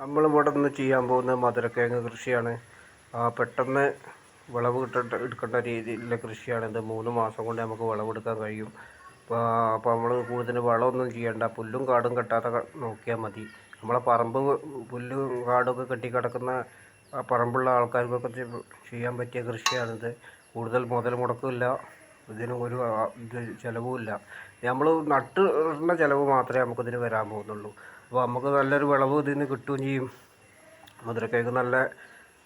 നമ്മളിവിടെ നിന്ന് ചെയ്യാൻ പോകുന്ന മധുരക്കിഴങ്ങ് കൃഷിയാണ്. പെട്ടെന്ന് വിളവ് എടുക്കേണ്ട രീതിയിലുള്ള കൃഷിയാണിത്. 3 മാസം കൊണ്ട് നമുക്ക് വിളവെടുക്കാൻ കഴിയും. അപ്പോൾ നമ്മൾ കൂടുതൽ വളമൊന്നും ചെയ്യണ്ട, പുല്ലും കാടും കെട്ടാതെ നോക്കിയാൽ മതി. നമ്മളെ പറമ്പ് പുല്ലും കാടൊക്കെ കെട്ടിക്കിടക്കുന്ന പറമ്പുള്ള ആൾക്കാർക്കൊക്കെ ചെയ്യാൻ പറ്റിയ കൃഷിയാണിത്. കൂടുതൽ മുതൽ മുടക്കില്ല, ഇതിന് ഒരു ചിലവുമില്ല. നമ്മൾ നട്ടിടുന്ന ചിലവ് മാത്രമേ നമുക്കിതിന് വരാൻ പോകുന്നുള്ളൂ. അപ്പോൾ നമുക്ക് നല്ലൊരു വിളവ് ഇതിൽ നിന്ന് കിട്ടുകയും ചെയ്യും. മധുരക്കിഴങ്ങ് നല്ല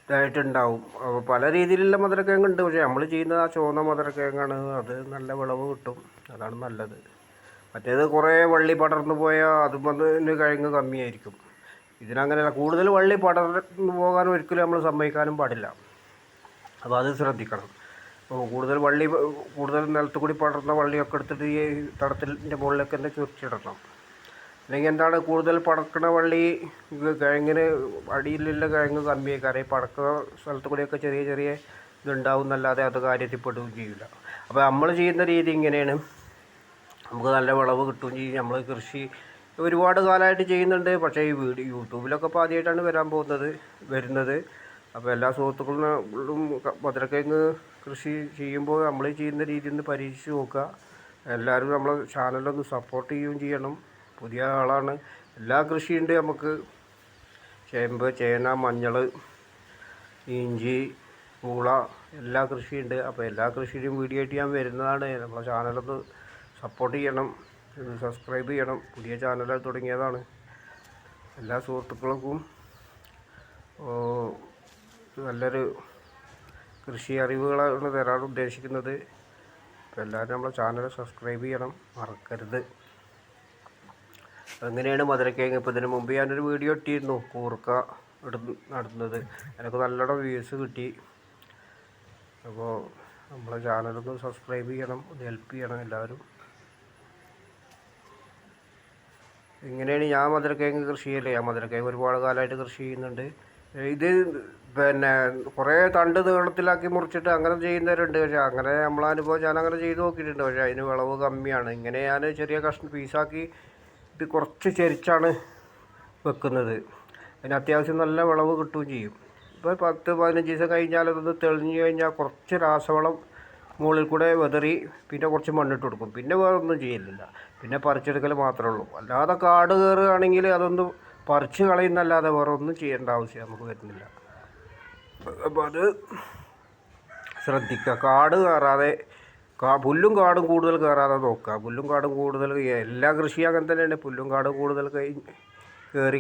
ഇതായിട്ടുണ്ടാവും. അപ്പോൾ പല രീതിയിലുള്ള മധുരക്കിഴങ്ങുണ്ട്, പക്ഷേ നമ്മൾ ചെയ്യുന്നത് ആ ചുവന്ന മധുരക്കിഴങ്ങാണ്. അത് നല്ല വിളവ് കിട്ടും, അതാണ് നല്ലത്. മറ്റേത് കുറേ വള്ളി പടർന്നു പോയാൽ അതിന് കിഴങ്ങ് കമ്മിയായിരിക്കും. ഇതിനങ്ങനെയല്ല, കൂടുതൽ വള്ളി പടർന്നു പോകാൻ ഒരിക്കലും നമ്മൾ സമ്മതിക്കാനും പാടില്ല. അപ്പോൾ അത് ശ്രദ്ധിക്കണം. കൂടുതൽ നിലത്ത് കൂടി പടർന്ന വള്ളിയൊക്കെ എടുത്തിട്ട് ഈ തടത്തിൻ്റെ മുകളിലേക്ക് തന്നെ ചുരിച്ചിടണം. അല്ലെങ്കിൽ എന്താണ്, കൂടുതൽ പടക്കുന്ന വള്ളി കിഴങ്ങിന് അടിയിലുള്ള കിഴങ്ങ് കമ്മിയായി പടക്കുന്ന സ്ഥലത്ത് കൂടിയൊക്കെ ചെറിയ ചെറിയ ഇതുണ്ടാവും എന്നല്ലാതെ അത് കാര്യത്തിൽപ്പെടുകയും ചെയ്യില്ല. അപ്പോൾ നമ്മൾ ചെയ്യുന്ന രീതി ഇങ്ങനെയാണ്, നമുക്ക് നല്ല വിളവ് കിട്ടുകയും ചെയ്യും. നമ്മൾ കൃഷി ഒരുപാട് കാലമായിട്ട് ചെയ്യുന്നുണ്ട്, പക്ഷേ ഈ യൂട്യൂബിലൊക്കെ ഇപ്പോൾ ആദ്യമായിട്ടാണ് വരുന്നത്. അപ്പോൾ എല്ലാ സുഹൃത്തുക്കളും മധുരക്കിഴങ്ങ് കൃഷി ചെയ്യുമ്പോൾ നമ്മൾ ചെയ്യുന്ന രീതി ഒന്ന് പരീക്ഷിച്ച് നോക്കുക. എല്ലാവരും നമ്മളെ ചാനലൊന്ന് സപ്പോർട്ട് ചെയ്യുകയും ചെയ്യണം. പുതിയ ആളാണ്. എല്ലാ കൃഷിയുണ്ട് നമുക്ക്, ചേമ്പ്, ചേന, മഞ്ഞൾ, ഇഞ്ചി, പൂള, എല്ലാ കൃഷിയുണ്ട്. അപ്പോൾ എല്ലാ കൃഷിയുടെയും വീഡിയോ ആയിട്ട് ഞാൻ വരുന്നതാണ്. നമ്മളെ ചാനലൊന്ന് സപ്പോർട്ട് ചെയ്യണം, സബ്സ്ക്രൈബ് ചെയ്യണം. പുതിയ ചാനൽ തുടങ്ങിയതാണ്. എല്ലാ സുഹൃത്തുക്കൾക്കും നല്ലൊരു കൃഷി അറിവുകളാണ് തരാൻ ഉദ്ദേശിക്കുന്നത്. അപ്പോൾ എല്ലാവരും നമ്മളെ ചാനൽ സബ്സ്ക്രൈബ് ചെയ്യണം, മറക്കരുത്. അങ്ങനെയാണ് മധുരക്കിഴങ്ങ്. ഇപ്പോൾ ഇതിന് മുമ്പ് ഞാനൊരു വീഡിയോ ഇട്ടിരുന്നു, കൂർക്ക നടുന്നത്. എനിക്ക് നല്ലോണം വ്യൂസ് കിട്ടി. അപ്പോൾ നമ്മളെ ചാനലൊന്ന് സബ്സ്ക്രൈബ് ചെയ്യണം, ഒന്ന് ഹെൽപ്പ് ചെയ്യണം എല്ലാവരും. ഇങ്ങനെയാണ് ഞാൻ മധുരക്കിഴങ്ങ് കൃഷി ചെയ്യല്. ഞാൻ മധുരക്കിഴങ്ങ് ഒരുപാട് കാലമായിട്ട് കൃഷി ചെയ്യുന്നുണ്ട്. ഇത് കുറേ തണ്ട് നീളത്തിലാക്കി മുറിച്ചിട്ട് അങ്ങനെ ചെയ്യുന്നവരുണ്ട്. പക്ഷേ അങ്ങനെ നമ്മളനുഭവം ഞാനങ്ങനെ ചെയ്ത് നോക്കിയിട്ടുണ്ട്, പക്ഷേ അതിന് വിളവ് കമ്മിയാണ്. ഇങ്ങനെ ഞാൻ ചെറിയ കഷ്ണം പീസാക്കി ഇത് കുറച്ച് ചരിച്ചാണ് വെക്കുന്നത്. അതിന് അത്യാവശ്യം നല്ല വിളവ് കിട്ടുകയും ചെയ്യും. ഇപ്പോൾ 10-15 ദിവസം കഴിഞ്ഞാൽ അതൊന്ന് തെളിഞ്ഞ് കഴിഞ്ഞാൽ കുറച്ച് രാസവളം മുകളിൽ കൂടെ വെതറി പിന്നെ കുറച്ച് മണ്ണിട്ട് കൊടുക്കും. പിന്നെ വേറെ ഒന്നും ചെയ്യലില്ല, പിന്നെ പറിച്ചെടുക്കൽ മാത്രമേ ഉള്ളൂ. അല്ലാതെ കാട് കയറുകയാണെങ്കിൽ അതൊന്ന് പറിച്ച് കളയുന്നല്ലാതെ വേറെ ഒന്നും ചെയ്യേണ്ട ആവശ്യം നമുക്ക് വരുന്നില്ല. അപ്പോൾ അത് ശ്രദ്ധിക്കുക, കാട് കയറാതെ, പുല്ലും കാടും കൂടുതൽ കയറാതെ നോക്കുക. പുല്ലും കാടും കൂടുതൽ, എല്ലാ കൃഷിയും അങ്ങനെ തന്നെയാണ്. പുല്ലും കാടും കൂടുതൽ കയറി